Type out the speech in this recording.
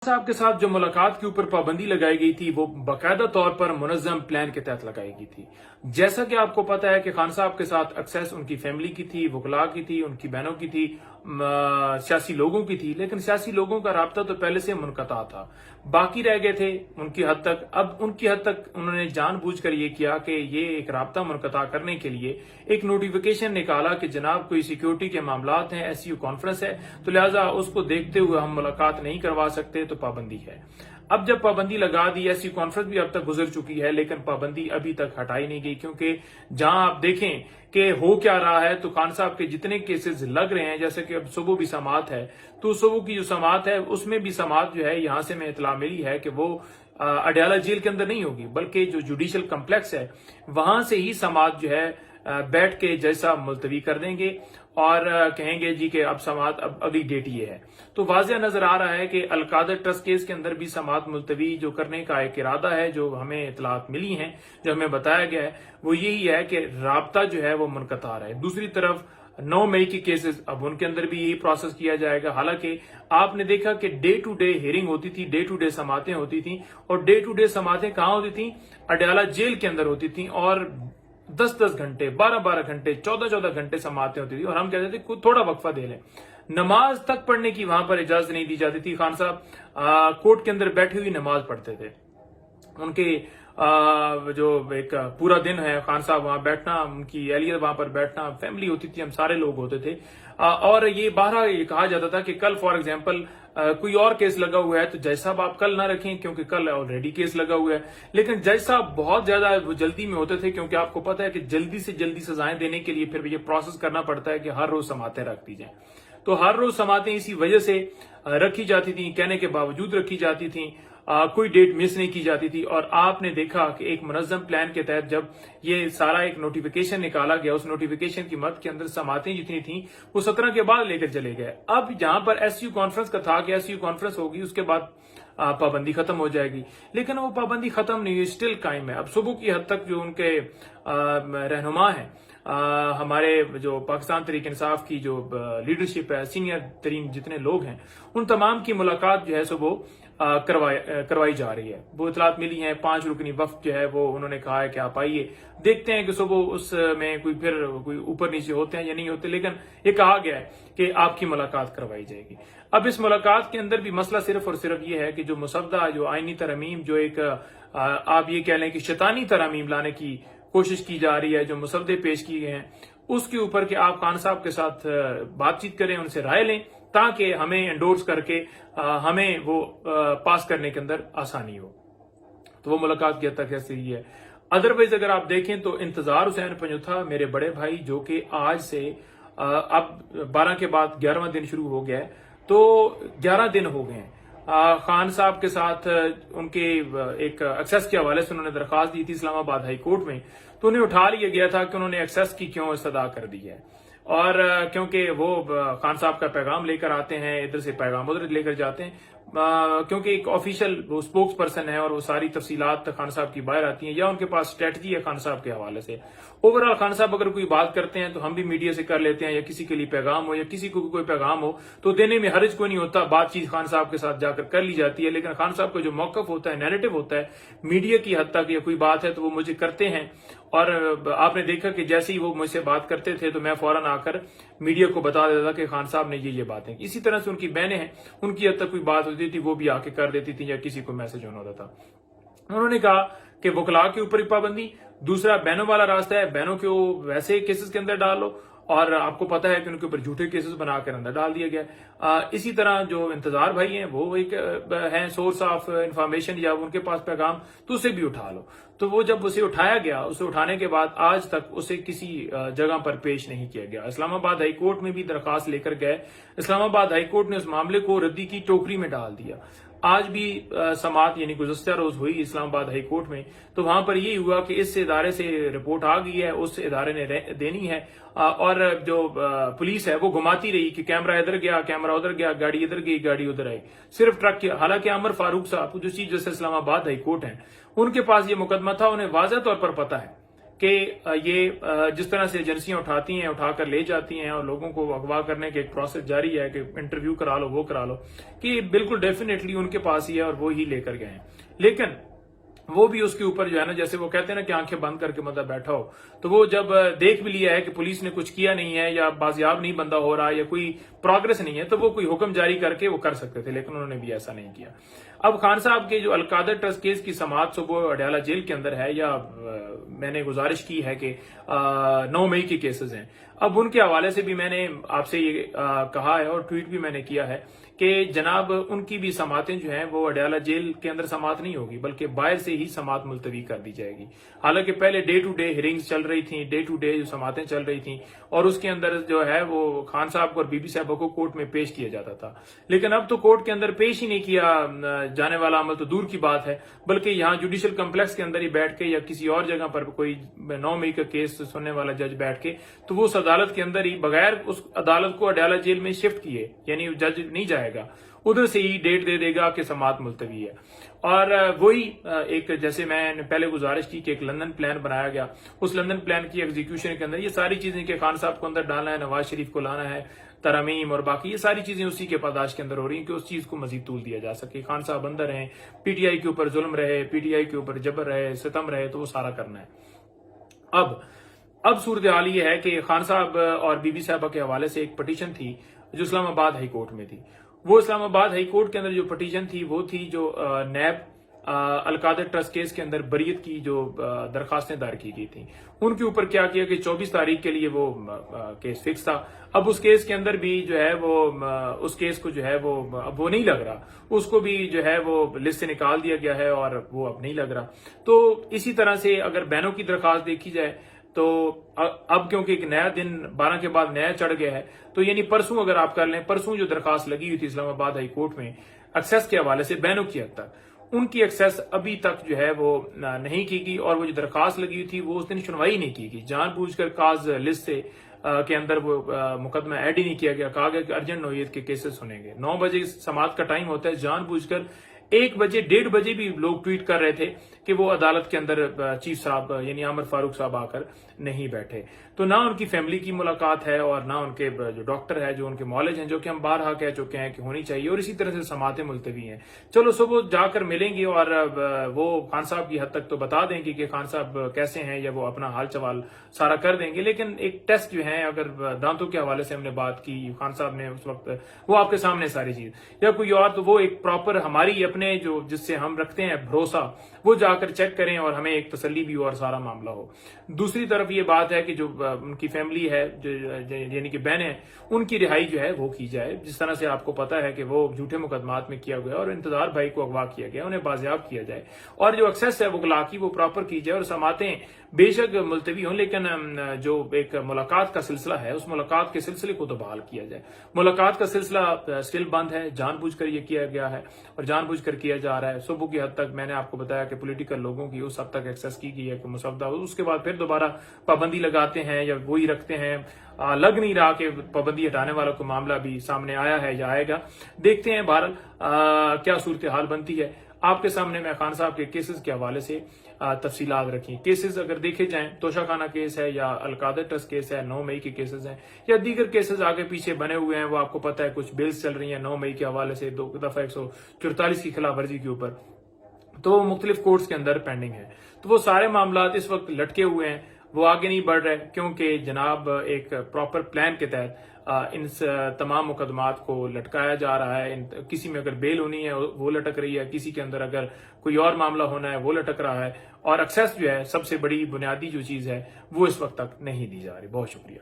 साहब के साथ जो मुलाकात के ऊपर पाबंदी लगाई गई थी वो बाकायदा तौर पर मुनज़्ज़म प्लान के तहत लगाई गई थी। जैसा कि आपको पता है कि खान साहब के साथ एक्सेस उनकी फैमिली की थी, वकला की थी, उनकी बहनों की थी, सियासी लोगों की थी, लेकिन सियासी लोगों का राब्ता तो पहले से मुनक़ता था। बाकी रह गए थे उनकी हद तक। अब उनकी हद तक उन्होंने जानबूझकर ये किया कि ये एक राब्ता मुनक़ता करने के लिए एक नोटिफिकेशन निकाला कि जनाब कोई सिक्योरिटी के मामलात हैं, एसयू कॉन्फ्रेंस है, तो लिहाजा उसको देखते हुए हम मुलाकात नहीं करवा सकते, तो पाबंदी है। अब जब पाबंदी लगा दी, ऐसी कॉन्फ्रेंस भी अब तक गुजर चुकी है, लेकिन पाबंदी अभी तक हटाई नहीं गई, क्योंकि जहां आप देखें कि हो क्या रहा है, तो खान साहब के जितने केसेस लग रहे हैं, जैसे कि अब सुबह भी समात है, तो सुबह की जो समात है उसमें भी समात जो है, यहां से मैं इतला मिली है कि वो अडयाला जेल के अंदर नहीं होगी, बल्कि जो जुडिशल कम्प्लेक्स है वहां से ही समात जो है बैठ के जैसा मुलतवी कर देंगे और कहेंगे जी कि अब समात अब अगली डेट ये है। तो वाज़ेह नजर आ रहा है कि अलकादर ट्रस्ट केस के अंदर भी समात मुलतवी जो करने का एक इरादा है, जो हमें इतलात मिली हैं, जो हमें बताया गया है, वो यही है कि राब्ता जो है वो मुनक़ता रहा है। दूसरी तरफ 9 मई के केसेस, अब उनके अंदर भी यही प्रोसेस किया जाएगा। हालांकि आपने देखा कि डे टू डे हियरिंग होती थी, डे टू डे समातें होती थी, और डे टू डे समातें कहां होती थी? अडयाला जेल के अंदर होती थी, और 10-10 घंटे, 12-12 घंटे, 14-14 घंटे समातें होती थी, और हम कहते थे कुछ थोड़ा वक्फा दे लें। नमाज तक पढ़ने की वहां पर इजाजत नहीं दी जाती थी। खान साहब कोर्ट के अंदर बैठे हुए नमाज पढ़ते थे। उनके जो एक पूरा दिन है, खान साहब वहां बैठना, उनकी एहलियत वहां पर बैठना, फैमिली होती थी, हम सारे लोग होते थे। और ये बाहर ये कहा जाता था कि कल फॉर एग्जाम्पल कोई और केस लगा हुआ है तो जज साहब आप कल ना रखें, क्योंकि कल ऑलरेडी केस लगा हुआ है। लेकिन जज साहब बहुत ज्यादा जल्दी में होते थे, क्योंकि आपको पता है कि जल्दी से जल्दी सजाएं देने के लिए फिर ये प्रोसेस करना पड़ता है कि हर रोज समातें रख दी जाएं। तो हर रोज समातें इसी वजह से रखी जाती थी, कहने के बावजूद रखी जाती थी, कोई डेट मिस नहीं की जाती थी। और आपने देखा कि एक मुनज़्ज़म प्लान के तहत जब ये सारा एक नोटिफिकेशन निकाला गया, उस नोटिफिकेशन की मद के अंदर समातें जितनी थी वो 17 के बाद लेकर चले गए। अब जहां पर एसयू कॉन्फ्रेंस का था कि एसयू कॉन्फ्रेंस होगी, उसके बाद पाबंदी खत्म हो जाएगी, लेकिन वो पाबंदी खत्म नहीं हुई, स्टिल कायम है। अब सुबह की हद तक जो उनके रहनुमा है, हमारे जो पाकिस्तान तहरीक इंसाफ की जो लीडरशिप है, सीनियर तरीन जितने लोग हैं, उन तमाम की मुलाकात जो है सो वो करवाई जा रही है। वो इतलात मिली हैं, 5 रुकनी वफ्द जो है वो उन्होंने कहा है कि आप आइए, देखते हैं कि सुबह उसमें कोई ऊपर नीचे होते हैं या नहीं होते, लेकिन ये कहा गया है कि आपकी मुलाकात करवाई जाएगी। अब इस मुलाकात के अंदर भी मसला सिर्फ और सिर्फ ये है कि जो मुसद्दा, जो आईनी तरमीम, जो एक आप ये कह लें कि शैतानी तरमीम लाने की कोशिश की जा रही है, जो मुसद्दे पेश किए गए हैं, उसके ऊपर कि आप खान साहब के साथ बातचीत करें, उनसे राय लें, ताकि हमें एंडोर्स करके हमें वो पास करने के अंदर आसानी हो। तो वो मुलाकात की हद तक ऐसे ही है। अदरवाइज अगर आप देखें तो इंतजार हुसैन पंजुथा, मेरे बड़े भाई, जो कि आज से अब 12 के बाद 11वां दिन शुरू हो गया है, तो 11 दिन हो गए हैं। खान साहब के साथ उनके एक एक्सेस के हवाले से उन्होंने दरखास्त दी थी इस्लामाबाद हाई कोर्ट में, तो उन्हें उठा लिया गया था कि उन्होंने एक्सेस की क्यों इस्तदा कर दी है। और क्योंकि वो खान साहब का पैगाम लेकर आते हैं, इधर से पैगाम उधर लेकर जाते हैं, क्योंकि एक ऑफिशियल वो स्पोक्स पर्सन है और वो सारी तफसीलात खान साहब की बाहर आती हैं, या उनके पास स्ट्रेटजी है खान साहब के हवाले से। ओवरऑल खान साहब अगर कोई बात करते हैं तो हम भी मीडिया से कर लेते हैं, या किसी के लिए पैगाम हो या किसी को भी कोई पैगाम हो तो देने में हर्ज कोई नहीं होता, बातचीत खान साहब के साथ जाकर कर ली जाती है। लेकिन खान साहब का जो मौकफ होता है, नैरेटिव होता है मीडिया की हद तक, या कोई बात है तो वो मुझे करते हैं, और आपने देखा कि जैसे ही वो मुझसे बात करते थे तो मैं फौरन आकर मीडिया को बता देता था कि खान साहब ने ये बातें। इसी तरह से उनकी बहनें हैं, उनकी हद तक कोई बात होती थी वो भी आके कर देती थी, या किसी को मैसेज होना होता था। उन्होंने कहा कि वकला के ऊपर पाबंदी, दूसरा बहनों वाला रास्ता है, बहनों को वैसे केसेस के अंदर डाल लो, और आपको पता है कि उनके ऊपर झूठे केसेस बनाकर अंदर डाल दिया गया। इसी तरह जो इंतजार भाई हैं वो एक हैं सोर्स ऑफ इंफॉर्मेशन, या उनके पास पैगाम, तो उसे भी उठा लो। तो वो जब उसे उठाया गया, उसे उठाने के बाद आज तक उसे किसी जगह पर पेश नहीं किया गया। इस्लामाबाद हाई कोर्ट में भी दरखास्त लेकर गए, इस्लामाबाद हाई कोर्ट ने उस मामले को रद्दी की टोकरी में डाल दिया। आज भी समात यानी गुज़श्ता रोज हुई इस्लामाबाद हाई कोर्ट में, तो वहां पर ये हुआ कि इस इदारे से रिपोर्ट आ गई है, उस इदारे ने देनी है, और जो पुलिस है वो घुमाती रही कि कैमरा इधर गया, कैमरा उधर गया, गाड़ी इधर गई, गाड़ी उधर आई, सिर्फ ट्रक की। हालांकि अमर फारूक साहब जो chief justice Islamabad high court है, उनके पास ये मुकदमा था, उन्हें वाज़ेह तौर पर पता है کہ یہ جس طرح سے ایجنسیاں اٹھاتی ہیں، اٹھا کر لے جاتی ہیں اور لوگوں کو اغوا کرنے کے ایک پروسیس جاری ہے کہ انٹرویو کرا لو، وہ کرا لو، کہ بالکل ڈیفینیٹلی ان کے پاس ہی ہے اور وہ ہی لے کر گئے ہیں. لیکن وہ بھی اس کے اوپر جو ہے نا، جیسے وہ کہتے ہیں نا کہ آنکھیں بند کر کے مطلب بیٹھا ہو، تو وہ جب دیکھ بھی لیا ہے کہ پولیس نے کچھ کیا نہیں ہے یا بازیاب نہیں بندہ ہو رہا یا کوئی پروگرس نہیں ہے، تو وہ کوئی حکم جاری کر کے وہ کر سکتے تھے، لیکن انہوں نے بھی ایسا نہیں کیا. اب خان صاحب کے جو القادر ٹرسٹ کیس کی سماعت صبح اڈیالہ جیل کے اندر ہے، یا میں نے گزارش کی ہے کہ 9 مئی کے کیسز ہیں. اب ان کے حوالے سے بھی میں نے آپ سے یہ کہا ہے اور ٹویٹ بھی میں نے کیا ہے کہ جناب ان کی بھی سماعتیں جو ہیں وہ اڈیالہ جیل کے اندر سماعت نہیں ہوگی، بلکہ باہر سے ہی سماعت ملتوی کر دی جائے گی. حالانکہ پہلے ڈے ٹو ڈے ہیئرنگز چل رہی تھیں، ڈے ٹو ڈے جو سماعتیں چل رہی تھیں، اور اس کے اندر جو ہے وہ خان صاحب کو اور بی بی صاحبہ کو کورٹ میں پیش کیا جاتا تھا. لیکن اب تو کورٹ کے اندر پیش ہی نہیں کیا جانے والا عمل تو دور کی بات ہے، بلکہ یہاں جوڈیشل کمپلیکس کے اندر ہی بیٹھ کے یا کسی اور جگہ پر کوئی 9 مئی کا کیس سننے والا جج بیٹھ کے، تو وہ اس عدالت کے اندر ہی بغیر اس عدالت کو اڈیالہ جیل میں شفٹ کیے، یعنی جج نہیں جائے گا، ادھر سے ہی ڈیٹ دے دے گا کہ سماعت ملتوی ہے. اور وہی ایک جیسے میں نے پہلے گزارش کی کہ ایک لندن پلان بنایا گیا، اس لندن پلان کی ایگزیکیوشن کے اندر یہ ساری چیزیں کہ خان صاحب کو اندر ڈالنا ہے، نواز شریف کو لانا ہے، ترامیم اور باقی یہ ساری چیزیں اسی کے پاداش کے اندر ہو رہی ہیں کہ اس چیز کو مزید طول دیا جا سکے. خان صاحب اندر ہیں، پی ٹی آئی کے اوپر ظلم رہے، پی ٹی آئی کے اوپر جبر رہے، ستم رہے، تو وہ سارا کرنا ہے. اب صورتحال یہ ہے کہ خان صاحب اور بی بی صاحبہ کے حوالے سے ایک پٹیشن تھی جو اسلام آباد ہائی کورٹ میں تھی. وہ اسلام آباد ہائی کورٹ کے اندر جو پٹیشن تھی وہ تھی جو نیب القادر ٹرسٹ کیس کے اندر بریت کی جو درخواستیں دائر کی گئی تھیں، ان کے اوپر کیا کیا کہ 24 تاریخ کے لیے وہ کیس فکس تھا. اب اس کیس کے اندر بھی جو ہے وہ اس کیس کو جو ہے وہ اب وہ نہیں لگ رہا، اس کو بھی جو ہے وہ لسٹ سے نکال دیا گیا ہے اور وہ اب نہیں لگ رہا. تو اسی طرح سے اگر بہنوں کی درخواست دیکھی جائے تو اب کیونکہ ایک نیا دن 12 کے بعد نیا چڑھ گیا ہے، تو یعنی پرسوں اگر آپ کر لیں، پرسوں جو درخواست لگی ہوئی تھی اسلام آباد ہائی کورٹ میں ایکسیس کے حوالے سے بہنوں کی حد تک، ان کی ایکسیس ابھی تک جو ہے وہ نہیں کی گئی، اور وہ جو درخواست لگی ہوئی تھی وہ اس دن سنوائی نہیں کی گئی. جان بوجھ کر کاز لسٹ سے کے اندر وہ مقدمہ ایڈ ہی نہیں کیا گیا. کہا گیا کہ ارجنٹ نوعیت کے کیسز سنیں گے. 9 بجے سماعت کا ٹائم ہوتا ہے، جان بوجھ کر 1 بجے 1:30 بجے بھی لوگ ٹویٹ کر رہے تھے کہ وہ عدالت کے اندر چیف صاحب یعنی عامر فاروق صاحب آ کر نہیں بیٹھے. تو نہ ان کی فیملی کی ملاقات ہے اور نہ ان کے جو ڈاکٹر ہے، جو ان کے معالج ہیں، جو کہ ہم بارہا کہہ چکے ہیں کہ ہونی چاہیے، اور اسی طرح سے سماعتیں ملتوی ہیں. چلو صبح جا کر ملیں گے اور وہ خان صاحب کی حد تک تو بتا دیں گے کہ خان صاحب کیسے ہیں، یا وہ اپنا حال چوال سارا کر دیں گے. لیکن ایک ٹیسٹ جو ہے، اگر دانتوں کے حوالے سے ہم نے بات کی، خان صاحب نے اس وقت وہ آپ کے سامنے ساری چیز، یا کوئی اور، تو وہ ایک پراپر ہماری اپنے جو جس سے ہم رکھتے ہیں بھروسہ، وہ جا کر چیک کریں اور ہمیں ایک تسلی بھی ہو اور سارا معاملہ ہو. دوسری طرف یہ بات ہے کہ جو ان کی فیملی ہے، یعنی کہ بہنیں، ان کی رہائی جو ہے وہ کی جائے. جس طرح سے آپ کو پتا ہے کہ وہ جھوٹے مقدمات میں کیا گیا اور انتظار بھائی کو اغوا کیا گیا، انہیں بازیاب کیا جائے، اور جو ایکسیس ہے وہ گلا کی وہ پراپر کی جائے، اور سماعتیں بے شک ملتوی ہوں لیکن جو ایک ملاقات کا سلسلہ ہے اس ملاقات کے سلسلے کو تو بحال کیا جائے. ملاقات کا سلسلہ اسٹل بند ہے، جان بوجھ کر یہ کیا گیا ہے اور جان بوجھ کر کیا جا رہا ہے. صبح کی حد تک میں نے آپ کو بتایا کہ پولیٹیکل لوگوں کی اس حد تک ایکسیس کی گئی ہے کہ مسودہ، اس کے بعد پھر دوبارہ پابندی لگاتے ہیں یا وہی رکھتے ہیں. لگ نہیں رہا کہ پابندی ہٹانے والا کو معاملہ بھی سامنے آیا ہے یا آئے گا. دیکھتے ہیں بہرحال کیا صورتحال بنتی ہے. آپ کے سامنے میں خان صاحب کے کیسز کے حوالے سے تفصیلات رکھی. کیسز اگر دیکھے جائیں، توشہ خانہ کیس ہے یا القادر ٹرسٹ کیس ہے، 9 مئی کے کیسز ہیں، یا دیگر کیسز آگے پیچھے بنے ہوئے ہیں. وہ آپ کو پتا ہے کچھ بلز چل رہی ہیں 9 مئی کے حوالے سے، 2 دفعہ 144 کی خلاف ورزی کے اوپر، تو وہ مختلف کورٹس کے اندر پینڈنگ ہے. تو وہ سارے معاملات اس وقت لٹکے ہوئے ہیں، وہ آگے نہیں بڑھ رہے، کیونکہ جناب ایک پراپر پلان کے تحت ان تمام مقدمات کو لٹکایا جا رہا ہے. کسی میں اگر بیل ہونی ہے وہ لٹک رہی ہے، کسی کے اندر اگر کوئی اور معاملہ ہونا ہے وہ لٹک رہا ہے، اور ایکسیس جو ہے سب سے بڑی بنیادی جو چیز ہے وہ اس وقت تک نہیں دی جا رہی. بہت شکریہ.